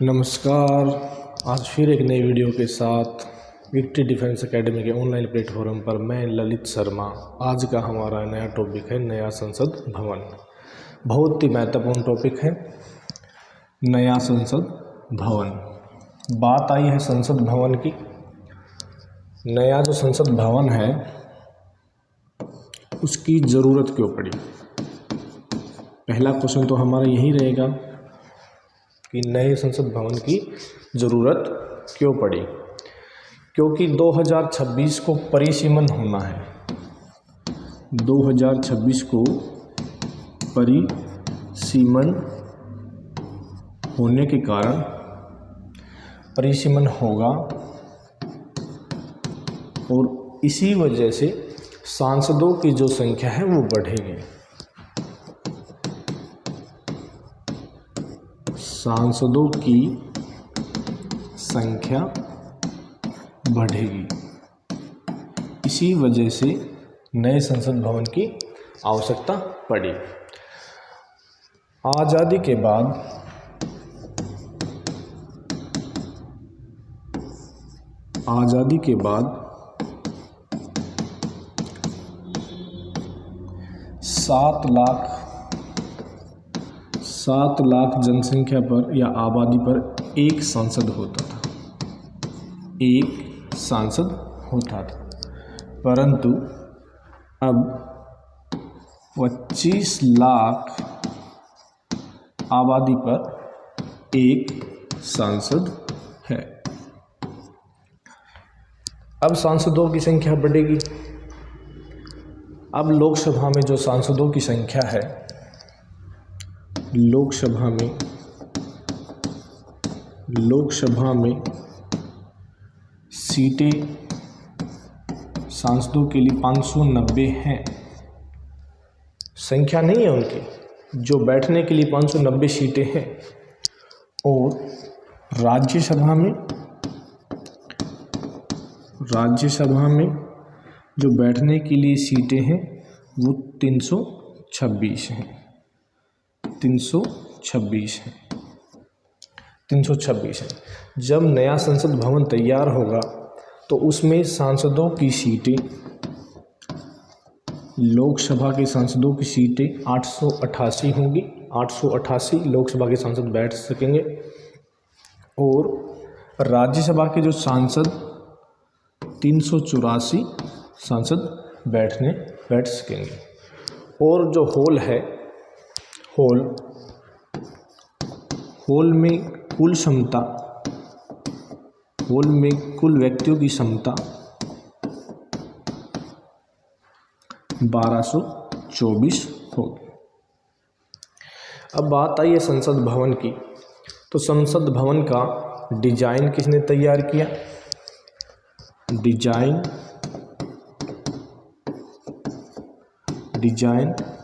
नमस्कार। आज फिर एक नई वीडियो के साथ विक्ट्री डिफेंस एकेडमी के ऑनलाइन प्लेटफॉर्म पर मैं ललित शर्मा। आज का हमारा नया टॉपिक है नया संसद भवन। बहुत ही महत्वपूर्ण टॉपिक है नया संसद भवन। बात आई है संसद भवन की। नया जो संसद भवन है उसकी ज़रूरत क्यों पड़ी। पहला क्वेश्चन तो हमारा यही रहेगा कि नए संसद भवन की ज़रूरत क्यों पड़ी। क्योंकि 2026 को परिसीमन होना है। 2026 को परिसीमन होने के कारण परिसीमन होगा और इसी वजह से सांसदों की जो संख्या है वो बढ़ेगी। सांसदों की संख्या बढ़ेगी। इसी वजह से नए संसद भवन की आवश्यकता पड़ी। आज़ादी के बाद सात लाख जनसंख्या पर या आबादी पर एक सांसद होता था। परंतु अब 25 लाख आबादी पर एक सांसद है। अब सांसदों की संख्या बढ़ेगी। अब लोकसभा में जो सांसदों की संख्या है, लोकसभा में सीटें सांसदों के लिए 590 हैं। संख्या नहीं है उनकी, जो बैठने के लिए 590 सीटें हैं। और राज्यसभा में जो बैठने के लिए सीटें हैं वो 326 हैं। 326 है। जब नया संसद भवन तैयार होगा तो उसमें सांसदों की सीटें, लोकसभा के सांसदों की सीटें 888 होंगी। 888 लोकसभा के सांसद बैठ सकेंगे और राज्यसभा के जो सांसद 384 सांसद बैठ सकेंगे। और जो हॉल है, हॉल में कुल व्यक्तियों की क्षमता 1224 होगी। अब बात आई है संसद भवन की। तो संसद भवन का डिजाइन किसने तैयार किया। डिजाइन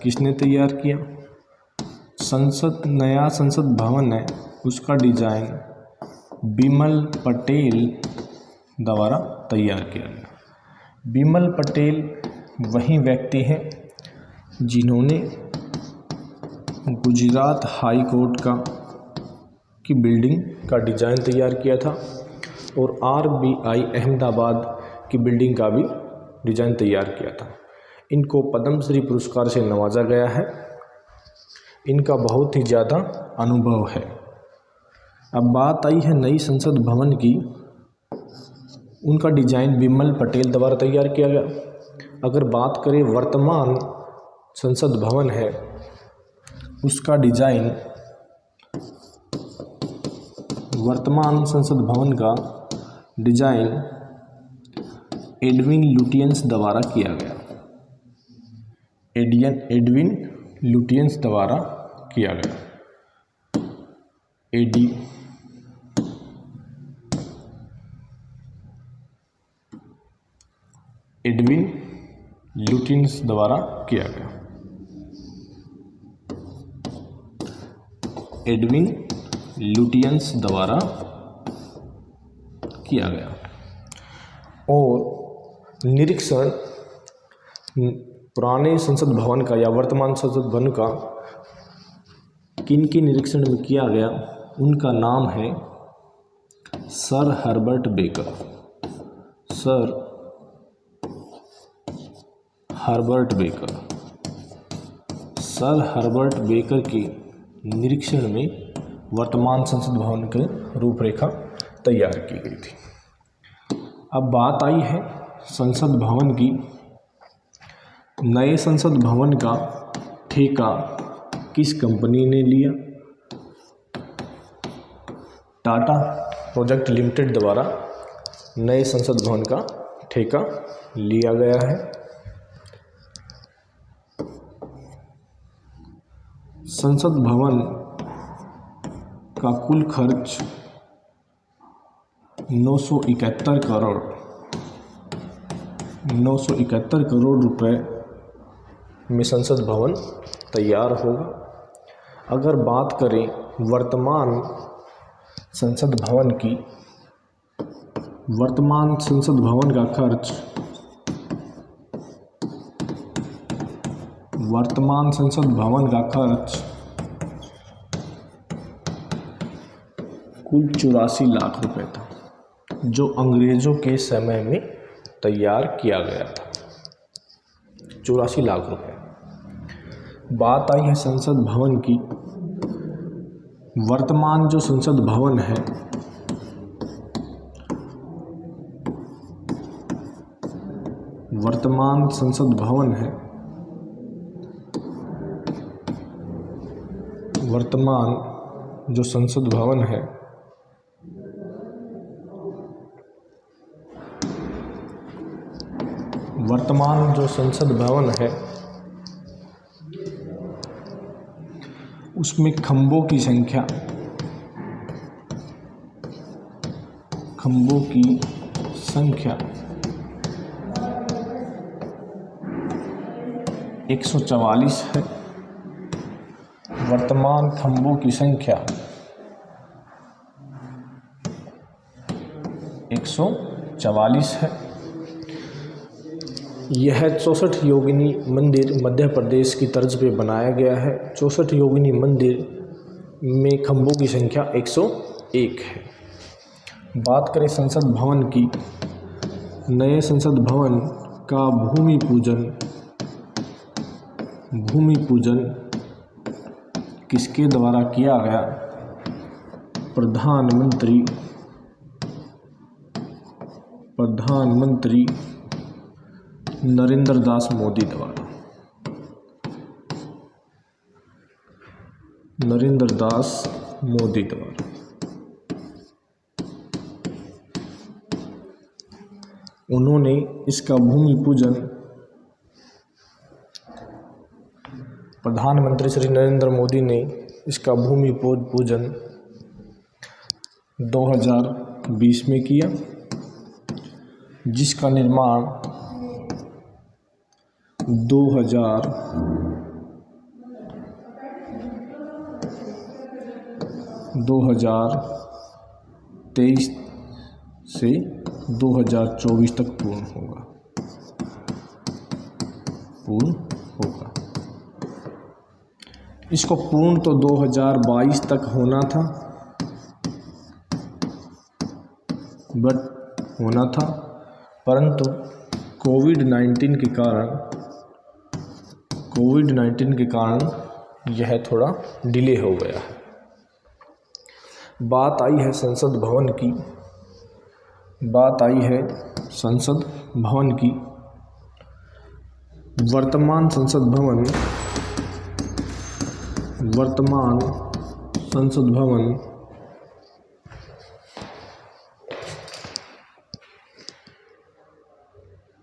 किसने तैयार किया। नया संसद भवन है उसका डिजाइन बिमल पटेल द्वारा तैयार किया गया। बिमल पटेल वही व्यक्ति हैं जिन्होंने गुजरात हाई कोर्ट की बिल्डिंग का डिजाइन तैयार किया था और RBI अहमदाबाद की बिल्डिंग का भी डिजाइन तैयार किया था। इनको पद्मश्री पुरस्कार से नवाजा गया है। इनका बहुत ही ज़्यादा अनुभव है। अब बात आई है नई संसद भवन की। उनका डिजाइन बिमल पटेल द्वारा तैयार किया गया। अगर बात करें वर्तमान संसद भवन है उसका डिजाइन, वर्तमान संसद भवन का डिजाइन एडविन लुटियंस द्वारा किया गया। एडविन लुटियंस द्वारा किया गया। एडविन लुटियंस द्वारा किया गया। एडविन लुटियंस द्वारा किया गया। और निरीक्षण पुराने संसद भवन का या वर्तमान संसद भवन का किन के निरीक्षण में किया गया, उनका नाम है sir Herbert baker. Sir Herbert baker. Sir Herbert baker के निरीक्षण में वर्तमान संसद भवन की रूपरेखा तैयार की गई थी। अब बात आई है संसद भवन की। नए संसद भवन का ठेका किस कंपनी ने लिया? टाटा प्रोजेक्ट लिमिटेड द्वारा नए संसद भवन का ठेका लिया गया है। संसद भवन का कुल खर्च 971 करोड़ रुपए में संसद भवन तैयार होगा। अगर बात करें वर्तमान संसद भवन की, वर्तमान संसद भवन का खर्च, वर्तमान संसद भवन का खर्च कुल 84 लाख रुपए था, जो अंग्रेज़ों के समय में तैयार किया गया था। 84 लाख रुपए। बात आई है संसद भवन की। वर्तमान जो संसद भवन है, वर्तमान संसद भवन है, वर्तमान जो संसद भवन है वर्तमान जो संसद भवन है उसमें खंभों की संख्या 144 है। वर्तमान खंभों की संख्या 144 है। यह 64 योगिनी मंदिर मध्य प्रदेश की तर्ज पे बनाया गया है। 64 योगिनी मंदिर में खंभों की संख्या 101 है। बात करें संसद भवन की। नए संसद भवन का भूमि पूजन किसके द्वारा किया गया? प्रधानमंत्री नरेंद्र दास मोदी द्वारा। नरेंद्र दास मोदी द्वारा। उन्होंने इसका भूमि पूजन, प्रधानमंत्री श्री नरेंद्र मोदी ने इसका भूमि पूजन 2020 में किया, जिसका निर्माण 2023 से 2024 तक पूर्ण होगा। इसको पूर्ण तो 2022 तक होना था, परंतु कोविड-19 के कारण यह थोड़ा डिले हो गया है। बात आई है संसद भवन की। वर्तमान संसद भवन